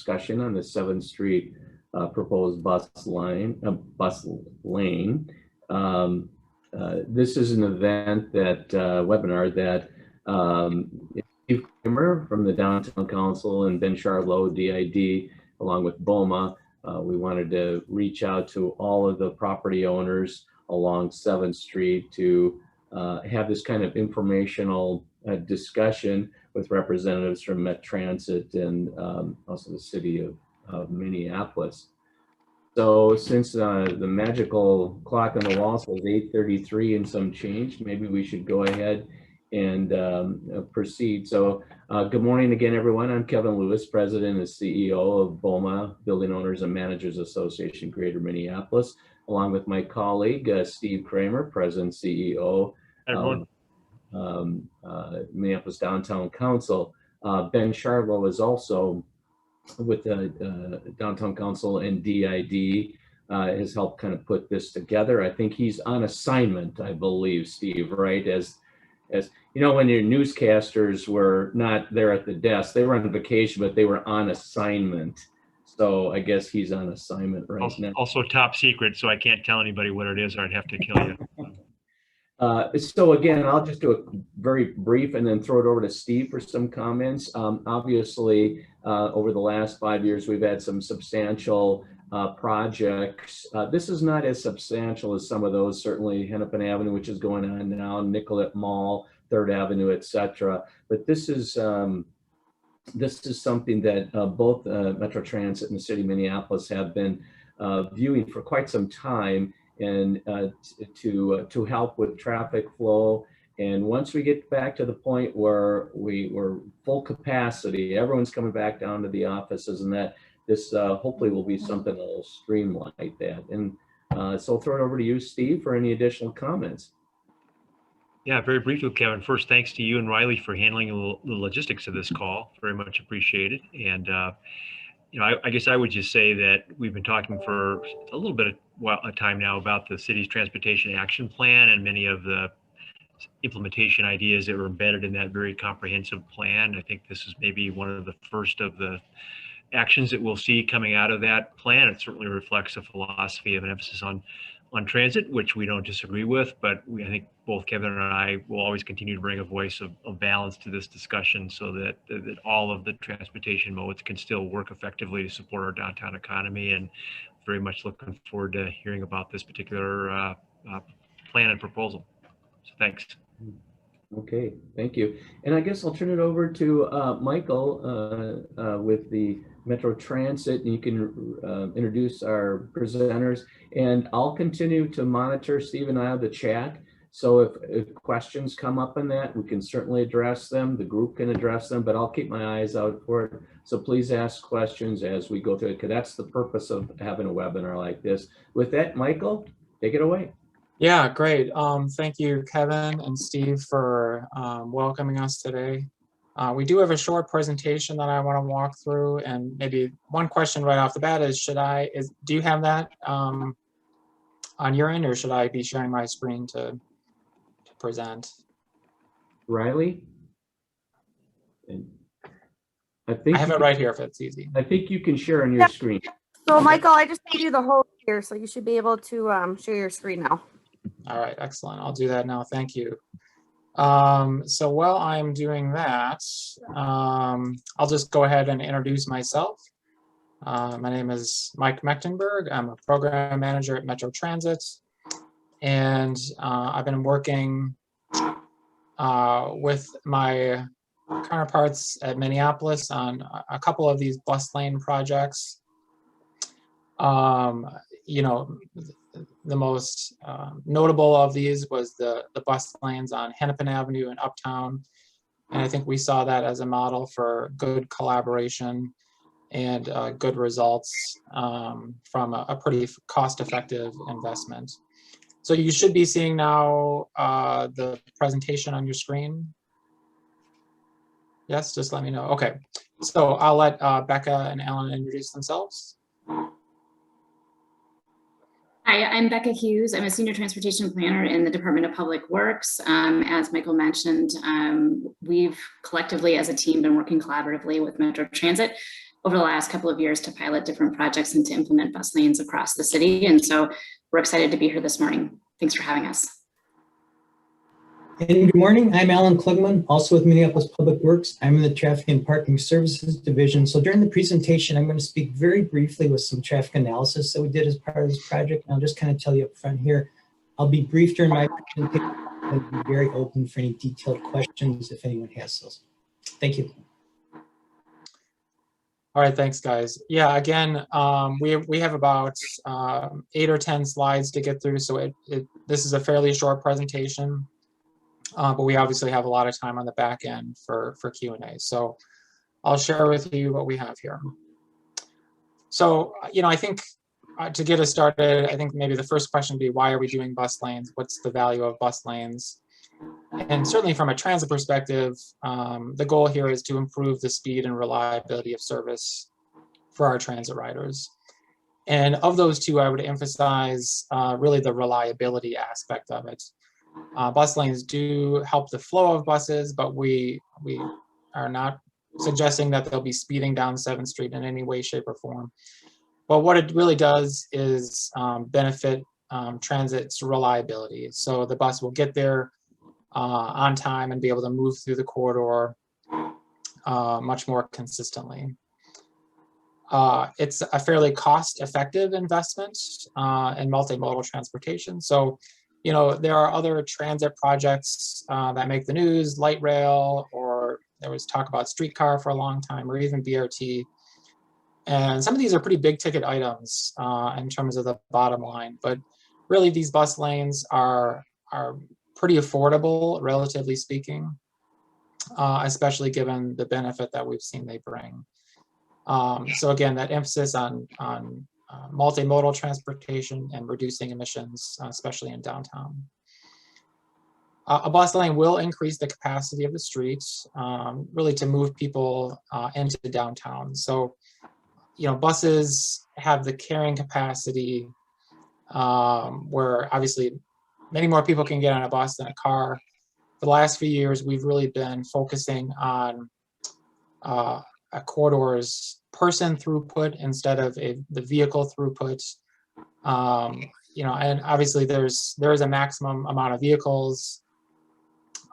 discussion on the 7th Street proposed bus lane. This is an event that webinar that Steve Kramer from the Downtown Council and Ben Charlow, DID, along with BOMA. We wanted to reach out to all of the property owners along 7th Street to have this kind of informational discussion with representatives from Met Transit and also the city of Minneapolis. So since the magical clock on the wall says 8:33 and some change, maybe we should go ahead and proceed. So good morning again, everyone. I'm Kevin Lewis, President and CEO of BOMA, Building Owners and Managers Association, Greater Minneapolis, along with my colleague, Steve Kramer, President and CEO of Minneapolis Downtown Council. Ben Charlow is also with the Downtown Council and DID, has helped kind of put this together. I think he's on assignment, I believe, Steve, right? As you know, when your newscasters were not there at the desk, they were on vacation, but they were on assignment. So I guess he's on assignment right now. Also top secret, so I can't tell anybody what it is or I'd have to kill you. So again, I'll just do a very brief and then throw it over to Steve for some comments. Obviously, over the last 5 years, we've had some substantial projects. This is not as substantial as some of those, certainly Hennepin Avenue, which is going on now, Nicollet Mall, 3rd Avenue, etc. But this is something that both Metro Transit and the city of Minneapolis have been viewing for quite some time, and to help with traffic flow. And once we get back to the point where we're full capacity, everyone's coming back down to the offices, and that this hopefully will be something that will streamline that. And so I'll throw it over to you, Steve, for any additional comments. Yeah, very briefly, Kevin. First, thanks to you and Riley for handling the logistics of this call. Very much appreciated. And you know, I guess I would just say that we've been talking for a little bit of a time now about the city's transportation action plan and many of the implementation ideas that were embedded in that very comprehensive plan. I think this is maybe one of the first of the actions that we'll see coming out of that plan. It certainly reflects a philosophy of an emphasis on transit, which we don't disagree with, but I think both Kevin and I will always continue to bring a voice of balance to this discussion so that all of the transportation modes can still work effectively to support our downtown economy, and very much looking forward to hearing about this particular plan and proposal. So thanks. Okay, thank you. And I guess I'll turn it over to Michael with the Metro Transit, and you can introduce our presenters, and I'll continue to monitor, Steve and I, have the chat. So if questions come up on that, we can certainly address them. The group can address them, but I'll keep my eyes out for it. So please ask questions as we go through it, because that's the purpose of having a webinar like this. With that, Michael, take it away. Yeah, great. Thank you, Kevin and Steve, for welcoming us today. We do have a short presentation that I want to walk through, and maybe one question right off the bat is, do you have that on your end, or should I be sharing my screen to present? Riley? I have it right here if it's easy. I think you can share on your screen. So Michael, I just gave you the whole here, so you should be able to share your screen now. All right, excellent. I'll do that now. Thank you. So while I'm doing that, I'll just go ahead and introduce myself. My name is Mike Mechtenberg. I'm a program manager at Metro Transit, and I've been working with my counterparts at Minneapolis on a couple of these bus lane projects. You know, the most notable of these was the bus lanes on Hennepin Avenue and Uptown. And I think we saw that as a model for good collaboration and good results from a pretty cost-effective investment. So you should be seeing now the presentation on your screen. Yes, just let me know. Okay, so I'll let Becca and Alan introduce themselves. Hi, I'm Becca Hughes. I'm a senior transportation planner in the Department of Public Works. As Michael mentioned, we've collectively as a team been working collaboratively with Metro Transit over the last couple of years to pilot different projects and to implement bus lanes across the city. And so we're excited to be here this morning. Thanks for having us. And good morning, I'm Alan Klugman, also with Minneapolis Public Works. I'm in the Traffic and Parking Services Division. So during the presentation, I'm going to speak very briefly with some traffic analysis that we did as part of this project. And I'll just kind of tell you up front here, I'll be brief during my presentation. I'll be very open for any detailed questions if anyone has those. Thank you. All right, thanks, guys. Yeah, again, we have about 8 or 10 slides to get through, so this is a fairly short presentation, but we obviously have a lot of time on the back end for Q&A. So I'll share with you what we have here. So, I think to get us started, I think maybe the first question would be, why are we doing bus lanes? What's the value of bus lanes? And certainly from a transit perspective, the goal here is to improve the speed and reliability of service for our transit riders. And of those two, I would emphasize really the reliability aspect of it. Bus lanes do help the flow of buses, but we are not suggesting that they'll be speeding down 7th Street in any way, shape, or form. But what it really does is benefit transit's reliability. So the bus will get there on time and be able to move through the corridor much more consistently. It's a fairly cost-effective investment in multimodal transportation. So, there are other transit projects that make the news, light rail, or there was talk about streetcar for a long time, or even BRT. And some of these are pretty big ticket items in terms of the bottom line, but really these bus lanes are pretty affordable, relatively speaking, especially given the benefit that we've seen they bring. So again, that emphasis on multimodal transportation and reducing emissions, especially in downtown. A bus lane will increase the capacity of the streets, really to move people into downtown. So, buses have the carrying capacity where obviously many more people can get on a bus than a car. For the last few years, we've really been focusing on a corridor's person throughput instead of the vehicle throughput. And obviously there is a maximum amount of vehicles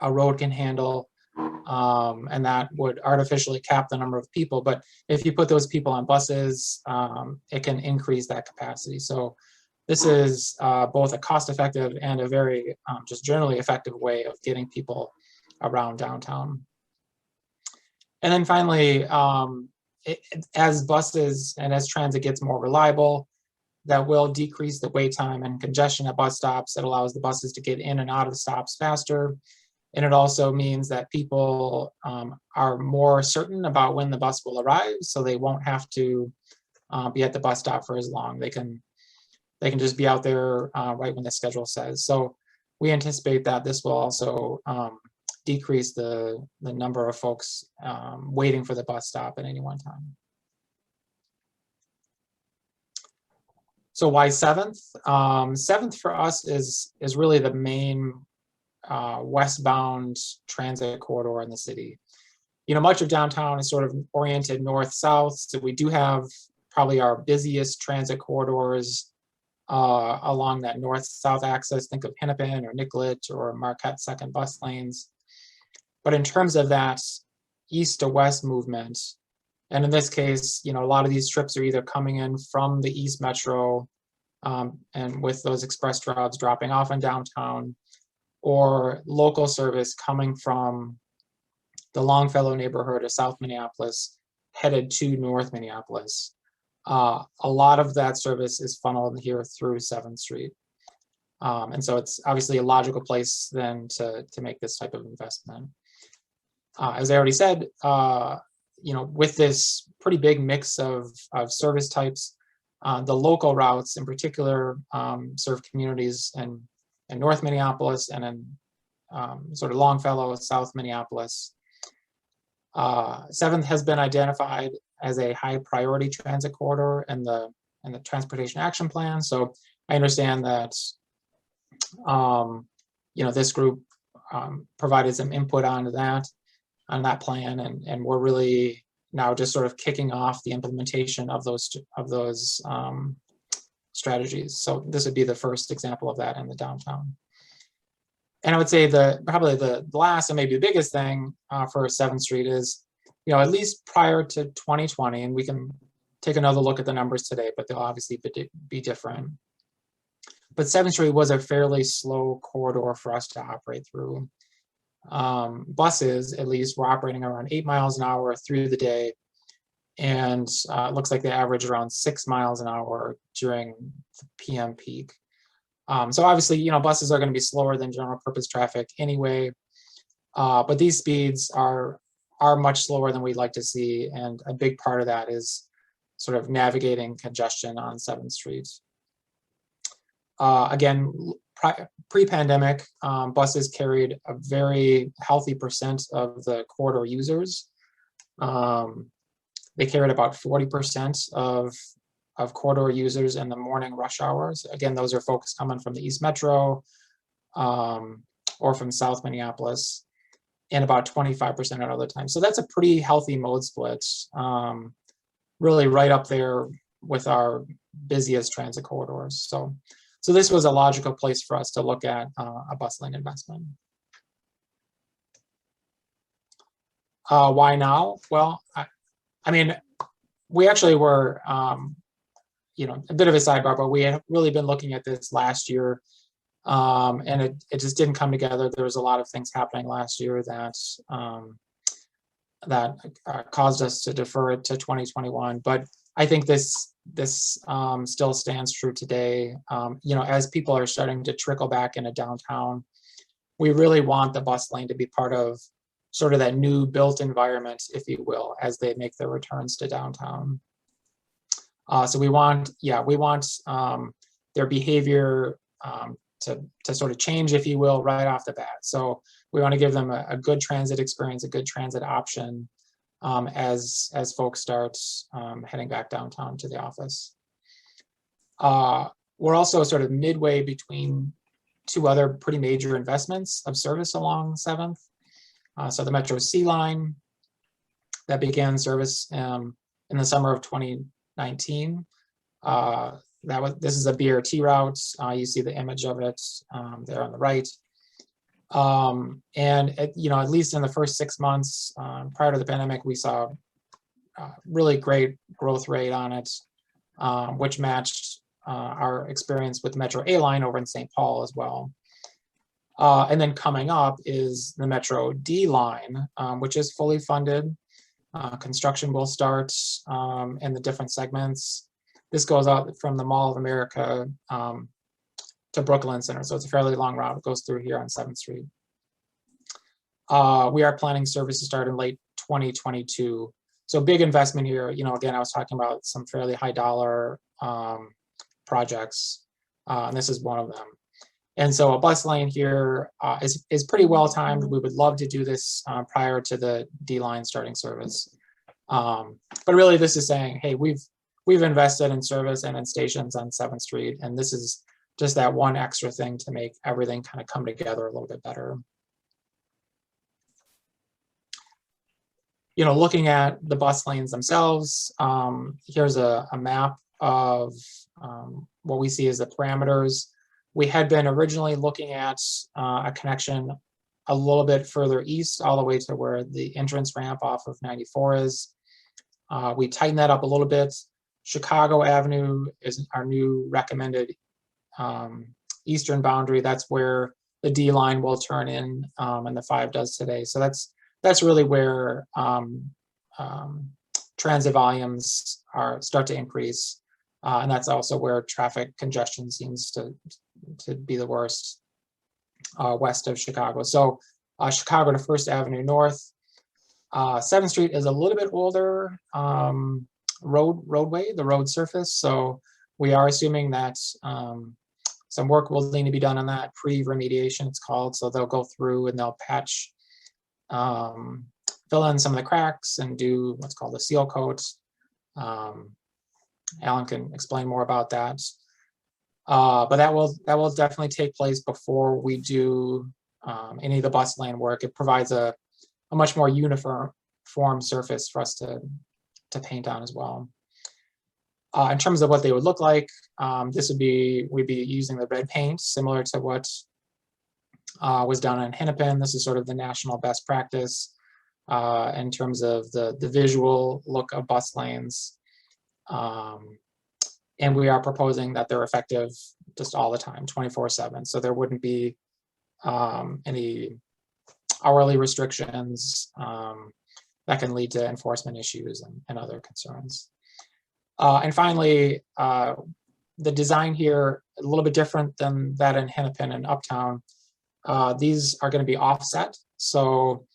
a road can handle, and that would artificially cap the number of people. But if you put those people on buses, it can increase that capacity. So this is both a cost-effective and a very just generally effective way of getting people around downtown. And then finally, as buses and as transit gets more reliable, that will decrease the wait time and congestion at bus stops. It allows the buses to get in and out of the stops faster. And it also means that people are more certain about when the bus will arrive, so they won't have to be at the bus stop for as long. They can just be out there right when the schedule says. So we anticipate that this will also decrease the number of folks waiting for the bus stop at any one time. So why 7th? 7th for us is really the main westbound transit corridor in the city. Much of downtown is sort of oriented north-south, so we do have probably our busiest transit corridors along that north-south axis. Think of Hennepin or Nicollet or Marquette second bus lanes. But in terms of that east to west movement, and in this case, a lot of these trips are either coming in from the East Metro and with those express routes dropping off in downtown, or local service coming from the Longfellow neighborhood of South Minneapolis headed to North Minneapolis. A lot of that service is funneled here through 7th Street. And so it's obviously a logical place then to make this type of investment. As I already said, with this pretty big mix of service types, the local routes in particular serve communities in North Minneapolis and in sort of Longfellow, South Minneapolis. 7th has been identified as a high priority transit corridor in the Transportation Action Plan. So I understand that this group provided some input on that plan, and we're really now just sort of kicking off the implementation of those strategies. So this would be the first example of that in the downtown. And I would say probably the last and maybe the biggest thing for 7th Street is, at least prior to 2020, and we can take another look at the numbers today, but they'll obviously be different. But 7th Street was a fairly slow corridor for us to operate through. Buses, at least, were operating around 8 miles an hour through the day. And it looks like they average around 6 miles an hour during the PM peak. So obviously, buses are going to be slower than general purpose traffic anyway. But these speeds are much slower than we'd like to see. And a big part of that is sort of navigating congestion on 7th Street. Again, pre-pandemic, buses carried a very healthy percent of the corridor users. They carried about 40% of corridor users in the morning rush hours. Again, those are folks coming from the East Metro or from South Minneapolis, and about 25% at other times. So that's a pretty healthy mode split, really right up there with our busiest transit corridors. So this was a logical place for us to look at a bus lane investment. Why now? Well, I mean, we actually were, a bit of a sidebar, but we had really been looking at this last year, and it just didn't come together. There was a lot of things happening last year that caused us to defer it to 2021. But I think this still stands true today. As people are starting to trickle back into downtown, we really want the bus lane to be part of sort of that new built environment, if you will, as they make their returns to downtown. So we want their behavior to sort of change, if you will, right off the bat. So we want to give them a good transit experience, a good transit option as folks start heading back downtown to the office. We're also sort of midway between two other pretty major investments of service along 7th. So the Metro C line that began service in the summer of 2019. This is a BRT route. You see the image of it there on the right. And at least in the first 6 months prior to the pandemic, we saw really great growth rate on it, which matched our experience with the Metro A line over in St. Paul as well. And then coming up is the Metro D line, which is fully funded. Construction will start in the different segments. This goes out from the Mall of America to Brooklyn Center. So it's a fairly long route. It goes through here on 7th Street. We are planning service to start in late 2022. So big investment here. Again, I was talking about some fairly high dollar projects, and this is one of them. And so a bus lane here is pretty well timed. We would love to do this prior to the D line starting service. But really this is saying, hey, we've invested in service and in stations on 7th Street, and this is just that one extra thing to make everything kind of come together a little bit better. Looking at the bus lanes themselves, here's a map of what we see as the parameters. We had been originally looking at a connection a little bit further east, all the way to where the entrance ramp off of 94 is. We tightened that up a little bit. Chicago Avenue is our new recommended eastern boundary. That's where the D line will turn in, and the 5 does today. So that's really where transit volumes start to increase, and that's also where traffic congestion seems to be the worst west of Chicago. So Chicago to 1st Avenue North. 7th Street is a little bit older roadway, the road surface. So we are assuming that some work will need to be done on that, pre-remediation it's called. So they'll go through and they'll patch, fill in some of the cracks and do what's called a seal coat. Alan can explain more about that. But that will definitely take place before we do any of the bus lane work. It provides a much more uniform form surface for us to paint on as well. In terms of what they would look like, we'd be using the red paint, similar to what was done in Hennepin. This is sort of the national best practice in terms of the visual look of bus lanes. And we are proposing that they're effective just all the time, 24/7. So there wouldn't be any hourly restrictions that can lead to enforcement issues and other concerns. And finally, the design here, a little bit different than that in Hennepin and Uptown. These are going to be offset. So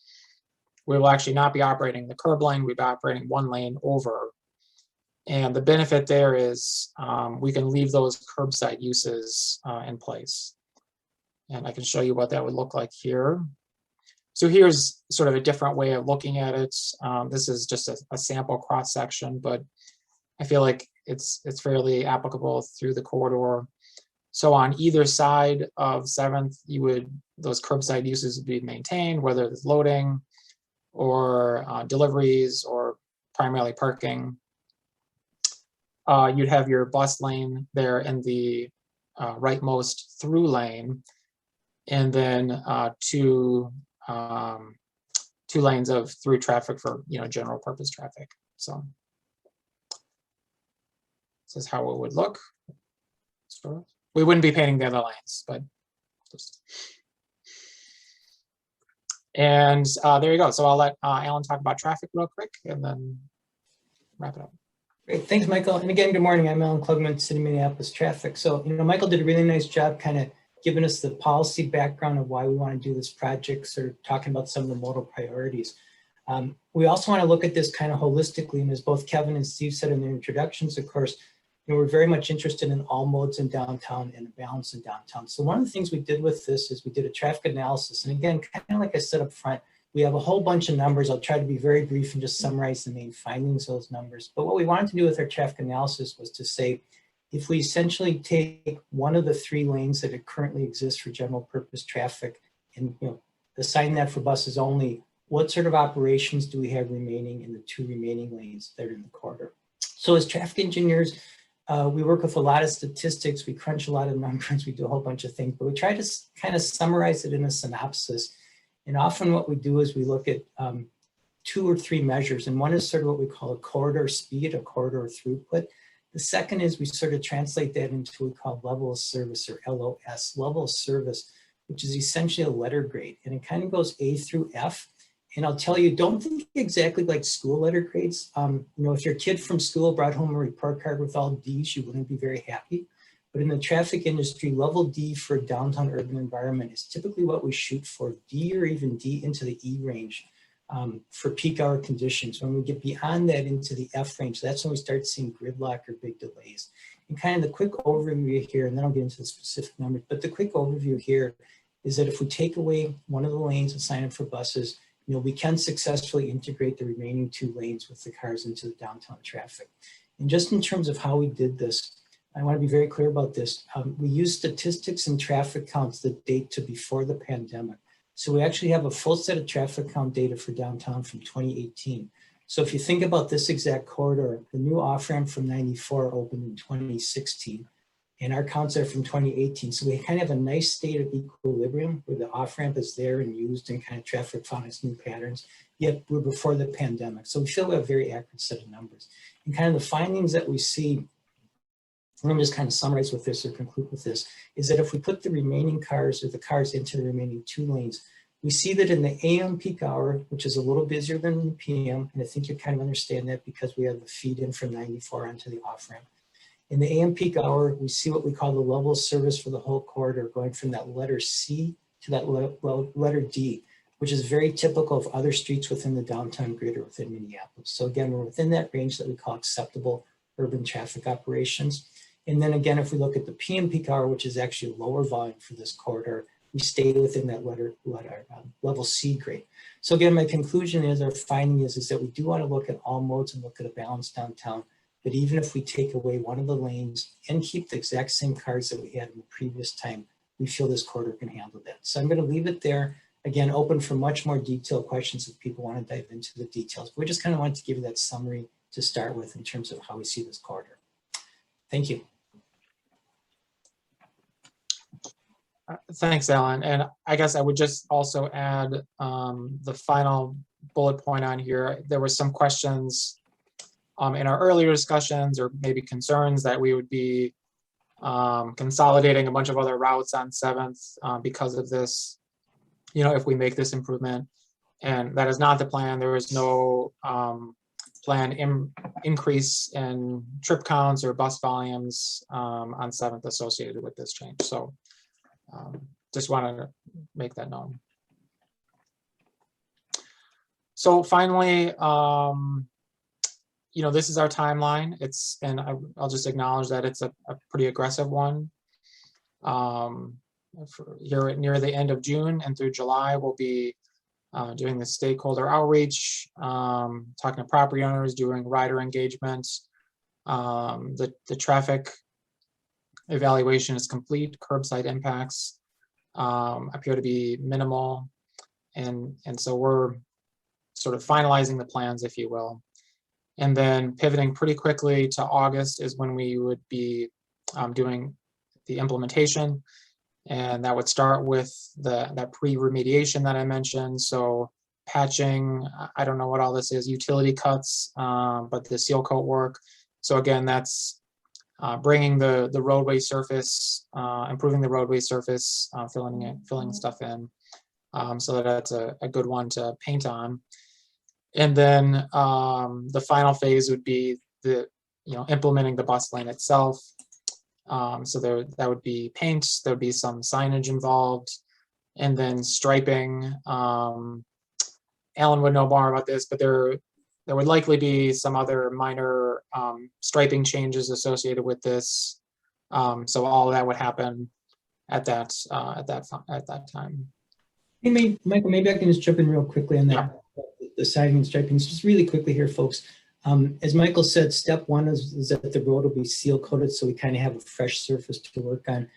we will actually not be operating the curb lane, we'll be operating one lane over. And the benefit there is we can leave those curbside uses in place. And I can show you what that would look like here. So here's sort of a different way of looking at it. This is just a sample cross section, but I feel like it's fairly applicable through the corridor. So on either side of 7th, those curbside uses would be maintained, whether it's loading or deliveries or primarily parking. You'd have your bus lane there in the rightmost through lane, and then two lanes of through traffic for general purpose traffic. So this is how it would look. We wouldn't be painting the other lanes, but just. And there you go. So I'll let Alan talk about traffic real quick and then wrap it up. Great, thanks, Michael. And again, good morning. I'm Alan Klugman, City of Minneapolis Traffic. So, Michael did a really nice job kind of giving us the policy background of why we want to do this project, sort of talking about some of the modal priorities. We also want to look at this kind of holistically, and as both Kevin and Steve said in their introductions, of course, we're very much interested in all modes in downtown and a balance in downtown. So one of the things we did with this is we did a traffic analysis. And again, kind of like I said up front, we have a whole bunch of numbers. I'll try to be very brief and just summarize the main findings of those numbers. But what we wanted to do with our traffic analysis was to say, if we essentially take one of the 3 lanes that currently exist for general purpose traffic and assign that for buses only, what sort of operations do we have remaining in the 2 remaining lanes that are in the corridor? So as traffic engineers, we work with a lot of statistics, we crunch a lot of numbers, we do a whole bunch of things, but we try to kind of summarize it in a synopsis. And often what we do is we look at 2 or 3 measures, and one is sort of what we call a corridor speed, a corridor throughput. The second is we sort of translate that into what we call level of service, or LOS, level of service, which is essentially a letter grade. And it kind of goes A through F. And I'll tell you, don't think exactly like school letter grades. If your kid from school brought home a report card with all D's, you wouldn't be very happy. But in the traffic industry, level D for downtown urban environment is typically what we shoot for, D or even D into the E range for peak hour conditions. When we get beyond that into the F range, that's when we start seeing gridlock or big delays. And kind of the quick overview here, and then I'll get into the specific numbers, but the quick overview here is that if we take away one of the lanes and sign up for buses, we can successfully integrate the remaining 2 lanes with the cars into the downtown traffic. And just in terms of how we did this, I want to be very clear about this. We use statistics and traffic counts that date to before the pandemic. So we actually have a full set of traffic count data for downtown from 2018. So if you think about this exact corridor, the new off-ramp from 94 opened in 2016, and our counts are from 2018. So we kind of have a nice state of equilibrium where the off-ramp is there and used and kind of traffic found its new patterns, yet we're before the pandemic. So we feel we have a very accurate set of numbers. And kind of the findings that we see, I'm going to just kind of summarize with this or conclude with this, is that if we put the remaining cars or the cars into the remaining 2 lanes, we see that in the AM peak hour, which is a little busier than the PM, and I think you kind of understand that because we have the feed in from 94 onto the off-ramp. In the AM peak hour, we see what we call the level of service for the whole corridor going from that letter C to that letter D, which is very typical of other streets within the downtown grid or within Minneapolis. So again, we're within that range that we call acceptable urban traffic operations. And then again, if we look at the PM peak hour, which is actually a lower volume for this corridor, we stay within that level C grade. So again, my conclusion is, our finding is that we do want to look at all modes and look at a balance downtown. But even if we take away one of the lanes and keep the exact same cars that we had in the previous time, we feel this corridor can handle that. So I'm going to leave it there. again, open for much more detailed questions if people want to dive into the details. But we just kind of wanted to give you that summary to start with in terms of how we see this corridor. Thank you. Thanks, Alan. And I guess I would just also add the final bullet point on here. There were some questions in our earlier discussions, or maybe concerns that we would be consolidating a bunch of other routes on 7th because of this, if we make this improvement. And that is not the plan. There is no plan increase in trip counts or bus volumes on 7th associated with this change. So just wanted to make that known. So finally, this is our timeline. And I'll just acknowledge that it's a pretty aggressive one. Here near the end of June and through July, we'll be doing the stakeholder outreach, talking to property owners, doing rider engagement. The traffic evaluation is complete. Curbside impacts appear to be minimal. And so we're sort of finalizing the plans, if you will. And then pivoting pretty quickly to August is when we would be doing the implementation. And that would start with that pre-remediation that I mentioned. So patching, I don't know what all this is, utility cuts, but the seal coat work. So again, that's bringing the roadway surface, improving the roadway surface, filling stuff in, so that's a good one to paint on. And then the final phase would be implementing the bus lane itself. So that would be paint, there would be some signage involved, and then striping. Alan would know more about this, but there would likely be some other minor striping changes associated with this. So all of that would happen at that time. Hey, Michael, maybe I can just jump in real quickly on that, the siding and striping. Just really quickly here, folks. As Michael said, step one is that the road will be seal coated, so we kind of have a fresh surface to work on.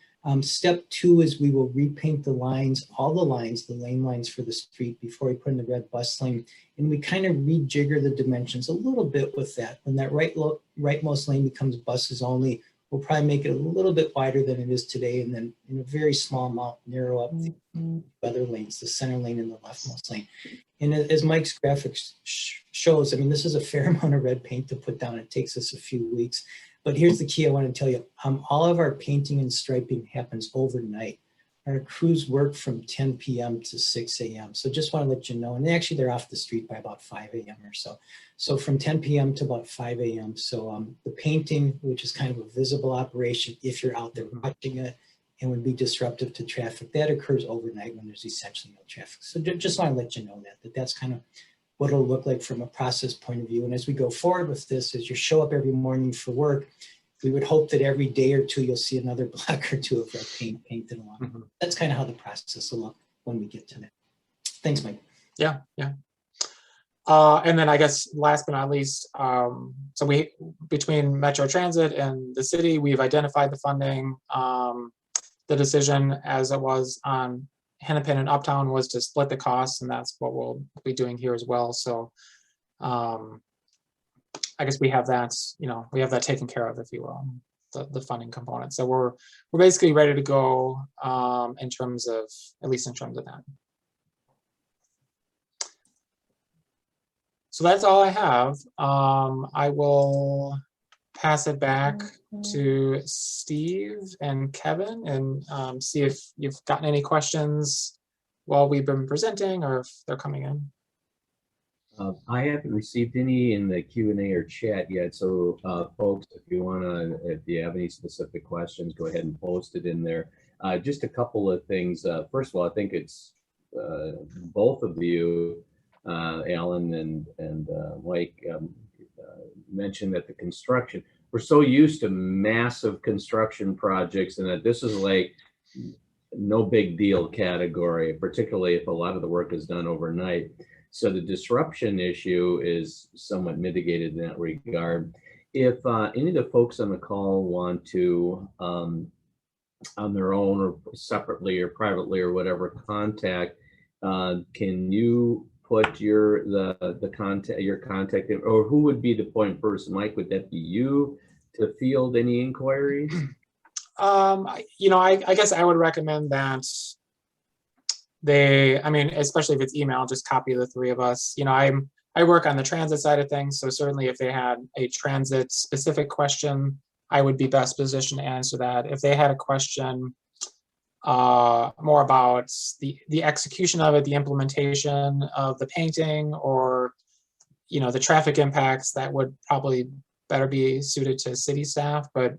Step two is we will repaint the lines, all the lines, the lane lines for the street before we put in the red bus lane. And we kind of rejigger the dimensions a little bit with that. When that rightmost lane becomes buses only, we'll probably make it a little bit wider than it is today, and then in a very small amount, narrow up the other lanes, the center lane and the leftmost lane. And as Mike's graphics shows, I mean, this is a fair amount of red paint to put down. It takes us a few weeks. But here's the key I want to tell you. All of our painting and striping happens overnight. Our crews work from 10 p.m. to 6 a.m. So just want to let you know. And actually, they're off the street by about 5 a.m. or so. So from 10 p.m. to about 5 a.m. So the painting, which is kind of a visible operation, if you're out there watching it, and would be disruptive to traffic, that occurs overnight when there's essentially no traffic. So just want to let you know that that's kind of what it'll look like from a process point of view. And as we go forward with this, as you show up every morning for work, we would hope that every day or two, you'll see another block or two of red paint painted along. Mm-hmm. That's kind of how the process will look when we get to that. Thanks, Mike. Yeah. And then I guess last but not least, so we, between Metro Transit and the city, we've identified the funding. The decision, as it was on Hennepin and Uptown, was to split the costs, and that's what we'll be doing here as well. So I guess we have that, we have that taken care of, if you will, the funding component. So we're basically ready to go in terms of, at least in terms of that. So that's all I have. I will pass it back to Steve and Kevin and see if you've gotten any questions while we've been presenting or if they're coming in. I haven't received any in the Q&A or chat yet. So folks, if you have any specific questions, go ahead and post it in there. Just a couple of things. First of all, I think it's both of you, Alan and Mike, mentioned that the construction, we're so used to massive construction projects and that this is like no big deal category, particularly if a lot of the work is done overnight. So the disruption issue is somewhat mitigated in that regard. If any of the folks on the call want to, on their own or separately or privately or whatever, contact Can you put the contact, your contact, or who would be the point person? Mike, would that be you to field any inquiries? I guess I would recommend that especially if it's email, just copy the three of us. I work on the transit side of things, so certainly if they had a transit specific question, I would be best positioned to answer that. If they had a question more about the execution of it, the implementation of the painting, or the traffic impacts, that would probably better be suited to city staff. But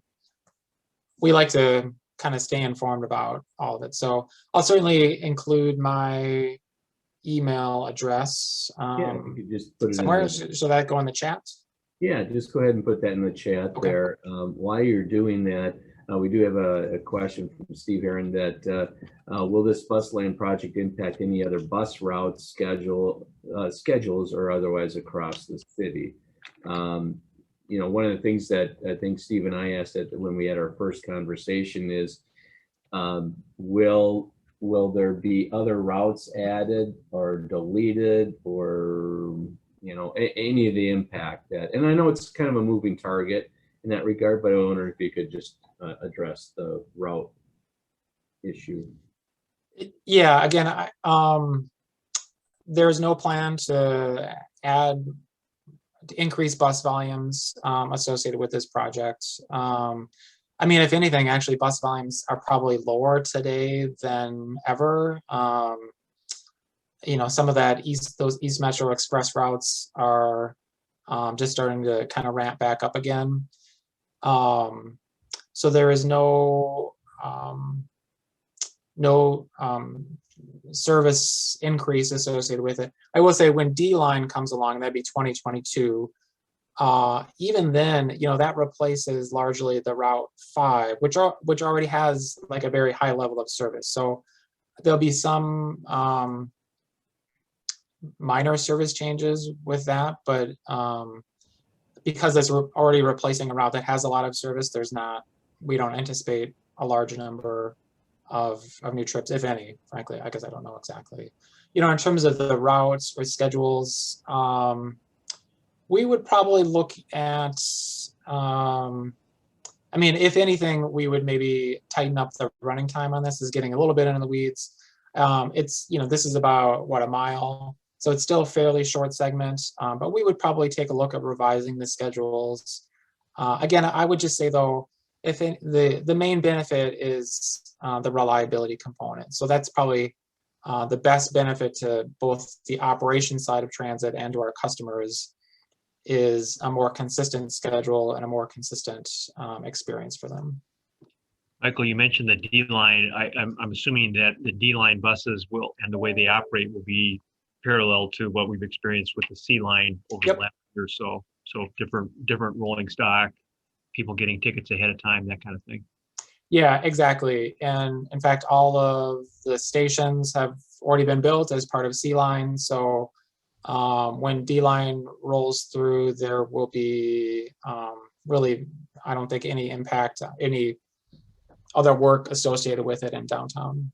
we like to kind of stay informed about all of it. So I'll certainly include my email address Yeah, you could just put it in somewhere. the- So that go in the chat. Yeah, just go ahead and put that in the chat Okay. there. While you're doing that, we do have a question from Steve Aaron that will this bus lane project impact any other bus routes, schedules or otherwise across the city? One of the things that I think Steve and I asked when we had our first conversation is, will there be other routes added or deleted, or any of the impact that? And I know it's kind of a moving target in that regard, but I wonder if you could just address the route issue. Yeah, again, there's no plan to increase bus volumes associated with this project. If anything, actually, bus volumes are probably lower today than ever. Some of those East Metro Express routes are just starting to kind of ramp back up again. So there is no service increase associated with it. I will say when D-Line comes along, that'd be 2022. Even then, that replaces largely the Route 5, which already has like a very high level of service. So there'll be some minor service changes with that, but because it's already replacing a route that has a lot of service, we don't anticipate a large number of new trips, if any, frankly. I guess I don't know exactly. In terms of the routes or schedules, we would probably look at, if anything, we would maybe tighten up the running time on this. Is getting a little bit into the weeds. This is about, a mile? So it's still a fairly short segment, but we would probably take a look at revising the schedules. Again, I would just say, though, the main benefit is the reliability component. So that's probably the best benefit to both the operation side of transit and to our customers, is a more consistent schedule and a more consistent experience for them. Michael, you mentioned the D-Line. I'm assuming that the D-Line buses and the way they operate will be parallel to what we've experienced with the C-Line over the last year or so. So different rolling stock, people getting tickets ahead of time, that kind of thing. Yeah, exactly. And in fact, all of the stations have already been built as part of C-Line. So when D-Line rolls through, there will be really, I don't think, any impact, any other work associated with it in downtown.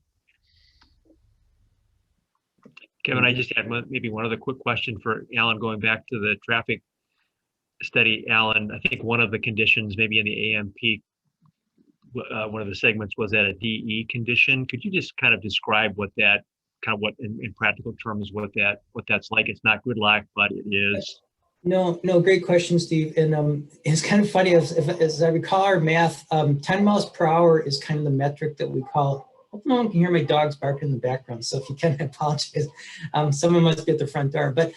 Kevin, I just had maybe one other quick question for Alan, going back to the traffic study. Alan, I think one of the conditions, maybe in the AMP, one of the segments was at a DE condition. Could you just kind of describe what in practical terms, what that's like? It's not good luck, but it is. No, great question, Steve. And it's kind of funny, as I recall our math, 10 miles per hour is kind of the metric that we call. Hope no one can hear my dogs barking in the background. So if you can, I apologize. Someone must be at the front door. But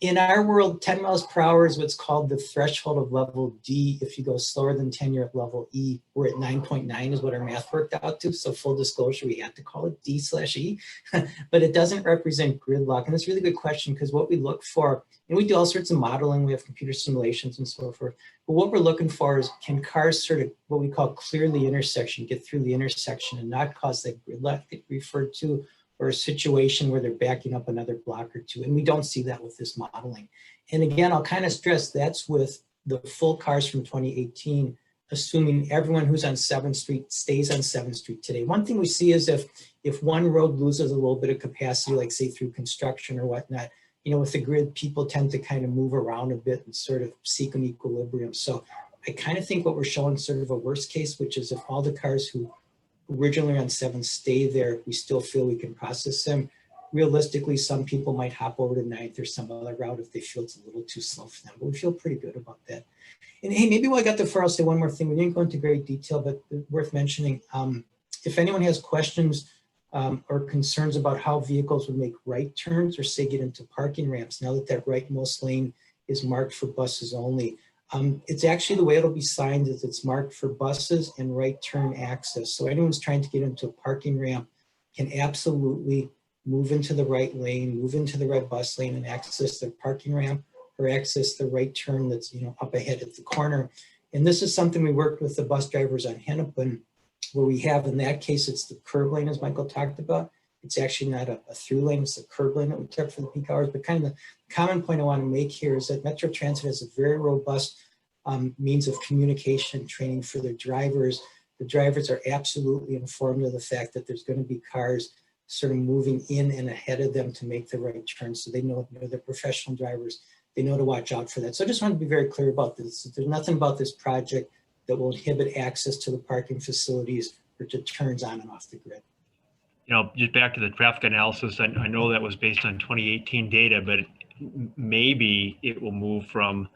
in our world, 10 miles per hour is what's called the threshold of level D. If you go slower than 10, you're at level E. We're at 9.9 is what our math worked out to. So full disclosure, we had to call it D/E, but it doesn't represent gridlock. And it's a really good question, because what we look for, and we do all sorts of modeling, we have computer simulations and so forth, but what we're looking for is, can cars sort of what we call clear the intersection, get through the intersection and not cause that gridlock that we referred to, or a situation where they're backing up another block or two. And we don't see that with this modeling. And again, I'll kind of stress that's with the full cars from 2018, assuming everyone who's on 7th Street stays on 7th Street today. One thing we see is if if one road loses a little bit of capacity, like say through construction or whatnot, with the grid, people tend to kind of move around a bit and sort of seek an equilibrium. So I kind of think what we're showing sort of a worst case, which is if all the cars who originally on 7 stay there, we still feel we can process them. Realistically, some people might hop over to 9th or some other route if they feel it's a little too slow for them, but we feel pretty good about that. And hey, maybe while I got the floor, I'll say one more thing. We didn't go into great detail, but worth mentioning. If anyone has questions or concerns about how vehicles would make right turns or say get into parking ramps, now that that rightmost lane is marked for buses only, it's actually the way it'll be signed is it's marked for buses and right turn access. So anyone's trying to get into a parking ramp can absolutely move into the right lane, move into the right bus lane and access their parking ramp or access the right turn that's up ahead at the corner. And this is something we worked with the bus drivers on Hennepin, where we have, in that case, it's the curb lane, as Michael talked about. It's actually not a through lane, it's a curb lane that we took for the peak hours. But kind of the common point I want to make here is that Metro Transit has a very robust means of communication training for their drivers. The drivers are absolutely informed of the fact that there's going to be cars sort of moving in and ahead of them to make the right turn. So they know, they're professional drivers. They know to watch out for that. So I just want to be very clear about this. There's nothing about this project that will inhibit access to the parking facilities or to turns on and off the grid. Just back to the traffic analysis, I know that was based on 2018 data, but maybe it will move from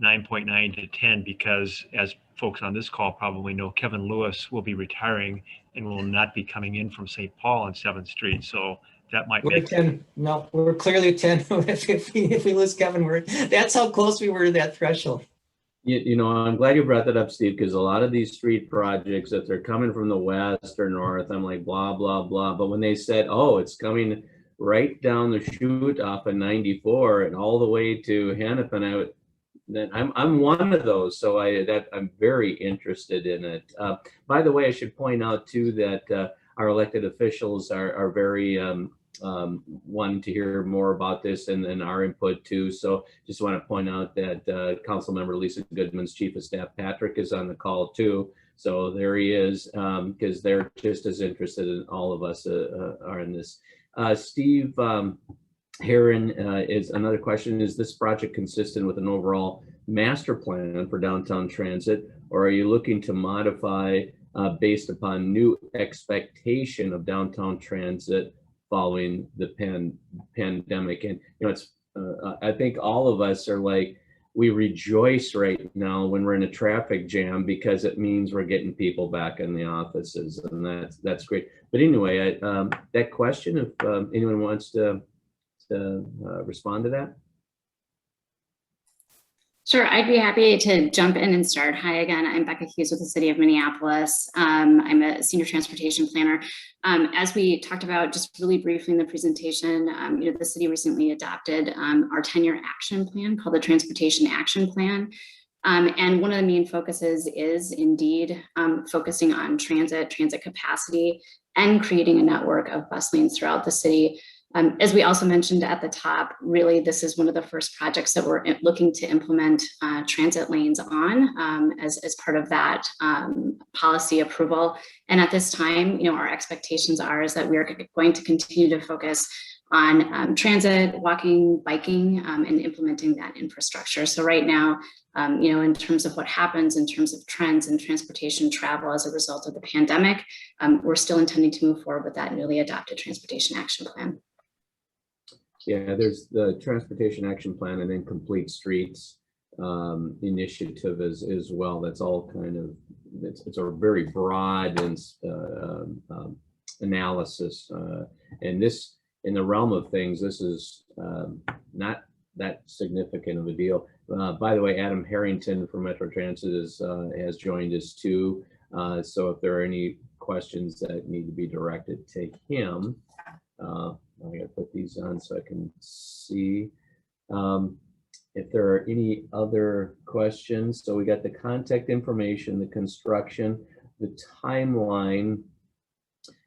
9.9 to 10 because, as folks on this call probably know, Kevin Lewis will be retiring and will not be coming in from St. Paul on 7th Street. So that might We're make 10. No, we're clearly 10. if we lose Kevin, that's how close we were to that threshold. I'm glad you brought that up, Steve, because a lot of these street projects, if they're coming from the west or north, I'm like, blah, blah, blah. But when they said, oh, it's coming right down the chute off of 94 and all the way to Hennepin, then I'm one of those. So I'm very interested in it. By the way, I should point out too that our elected officials are very wanting to hear more about this and our input too. So just want to point out that Councilmember Lisa Goodman's Chief of Staff, Patrick, is on the call too. So there he is, because they're just as interested as all of us are in this. Steve Heron is another question. Is this project consistent with an overall master plan for downtown transit, or are you looking to modify based upon new expectation of downtown transit following the pandemic? And it's I think all of us are like, we rejoice right now when we're in a traffic jam because it means we're getting people back in the offices, and that's great. But anyway, that question, if anyone wants to respond to that. Sure, I'd be happy to jump in and start. Hi again, I'm Becca Hughes with the City of Minneapolis. I'm a senior transportation planner. As we talked about just really briefly in the presentation, the city recently adopted our 10-year action plan called the Transportation Action Plan. And one of the main focuses is indeed focusing on transit capacity and creating a network of bus lanes throughout the city. As we also mentioned at the top, really, this is one of the first projects that we're looking to implement transit lanes on as part of that policy approval. And at this time, our expectations is that we are going to continue to focus on transit, walking, biking, and implementing that infrastructure. So right now, in terms of what happens in terms of trends in transportation travel as a result of the pandemic, we're still intending to move forward with that newly adopted Transportation Action Plan. Yeah, there's the Transportation Action Plan and then Complete Streets initiative as well. That's all kind of, it's a very broad and analysis. And this, in the realm of things, this is not that significant of a deal. By the way, Adam Harrington from Metro Transit has joined us too. So if there are any questions that need to be directed to him, I gotta put these on so I can see. If there are any other questions, so we got the contact information, the construction, the timeline.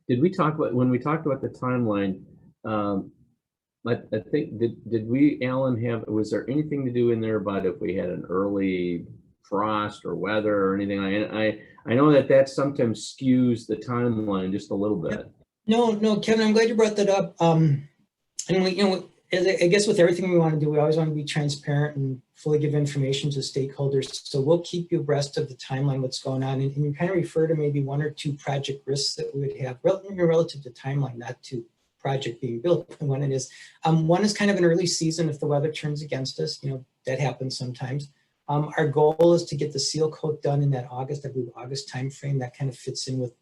Did we talk about, when we talked about the timeline, I think, did we, Alan, was there anything to do in there about if we had an early frost or weather or anything? I know that sometimes skews the timeline just a little bit. No, Kevin, I'm glad you brought that up. And we, I guess with everything we want to do, we always want to be transparent and fully give information to stakeholders. So we'll keep you abreast of the timeline, what's going on. And you kind of refer to maybe 1 or 2 project risks that we would have relative to timeline, not to project being built and when it is. One is kind of an early season if the weather turns against us, that happens sometimes. Our goal is to get the seal coat done in that August, I believe August timeframe. That kind of fits in with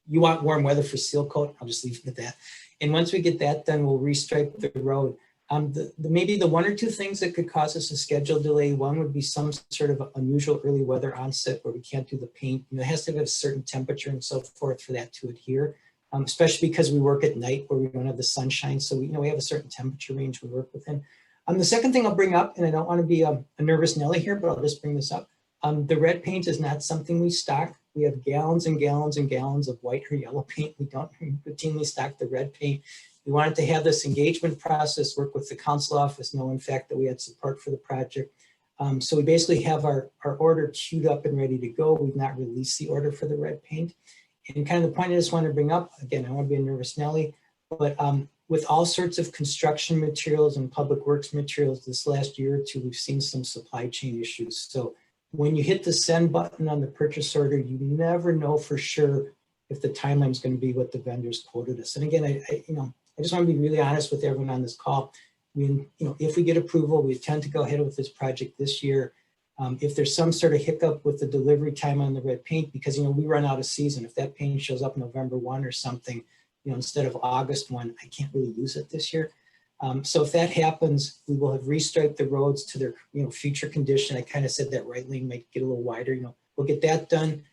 you want warm weather for seal coat. I'll just leave it at that. And once we get that done, we'll restripe the road. Maybe the 1 or 2 things that could cause us a schedule delay, one would be some sort of unusual early weather onset where we can't do the paint. It has to have a certain temperature and so forth for that to adhere, especially because we work at night where we don't have the sunshine. So we have a certain temperature range we work within. The second thing I'll bring up, and I don't want to be a nervous Nelly here, but I'll just bring this up. The red paint is not something we stock. We have gallons and gallons and gallons of white or yellow paint. We don't routinely stock the red paint. We wanted to have this engagement process, work with the council office, know in fact that we had support for the project. So we basically have our order queued up and ready to go. We've not released the order for the red paint. And kind of the point I just want to bring up, again, I want to be a nervous Nelly, but with all sorts of construction materials and public works materials this last year or 2, we've seen some supply chain issues. So when you hit the send button on the purchase order, you never know for sure if the timeline is going to be what the vendors quoted us. And again, I just want to be really honest with everyone on this call. If we get approval, we intend to go ahead with this project this year. If there's some sort of hiccup with the delivery time on the red paint, because we run out of season. If that paint shows up November 1 or something, instead of August 1, I can't really use it this year. So if that happens, we will have restriped the roads to their future condition. I kind of said that right lane might get a little wider. We'll get that done.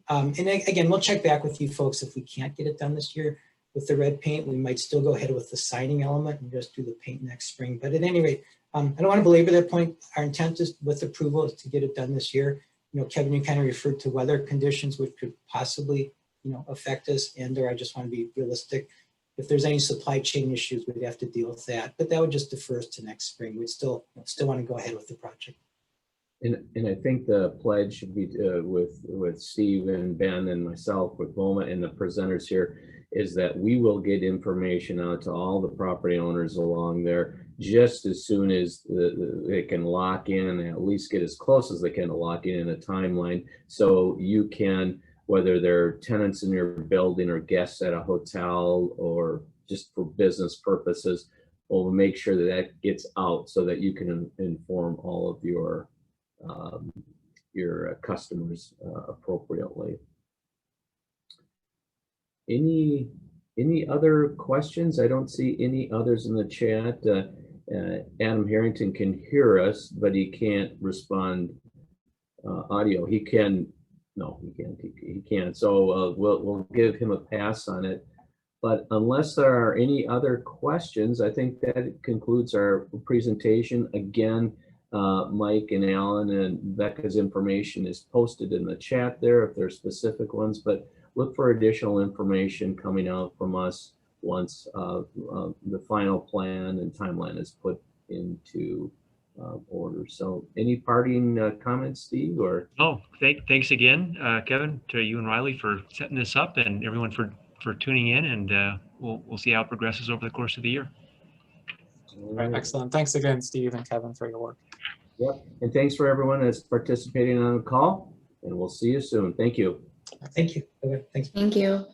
And again, we'll check back with you folks if we can't get it done this year with the red paint. We might still go ahead with the siding element and just do the paint next spring. But at any rate, I don't want to belabor that point. Our intent is with approval is to get it done this year. Kevin, you kind of referred to weather conditions which could possibly affect us, or I just want to be realistic. If there's any supply chain issues, we'd have to deal with that, but that would just defer us to next spring. We'd still want to go ahead with the project. And I think the pledge should be with Steve and Ben and myself, with BOMA and the presenters here, is that we will get information out to all the property owners along there just as soon as they can lock in, and at least get as close as they can to lock in a timeline, so you can, whether they're tenants in your building or guests at a hotel or just for business purposes, we'll make sure that gets out so that you can inform all of your customers appropriately. Any other questions? I don't see any others in the chat. Adam Harrington can hear us, but he can't respond audio. He can. No, he can't. He can't. So we'll give him a pass on it. But unless there are any other questions, I think that concludes our presentation. Again, Mike and Alan and Becca's information is posted in the chat there if there's specific ones. But look for additional information coming out from us once the final plan and timeline is put into order. So any parting comments, Steve? Or thanks again, Kevin, to you and Riley for setting this up, and everyone for tuning in, and we'll see how it progresses over the course of the year. Right, excellent. Thanks again, Steve and Kevin, for your work. Yep, and thanks for everyone that's participating on the call, and we'll see you soon. Thank you. Thank you. Okay, thanks. Thank you.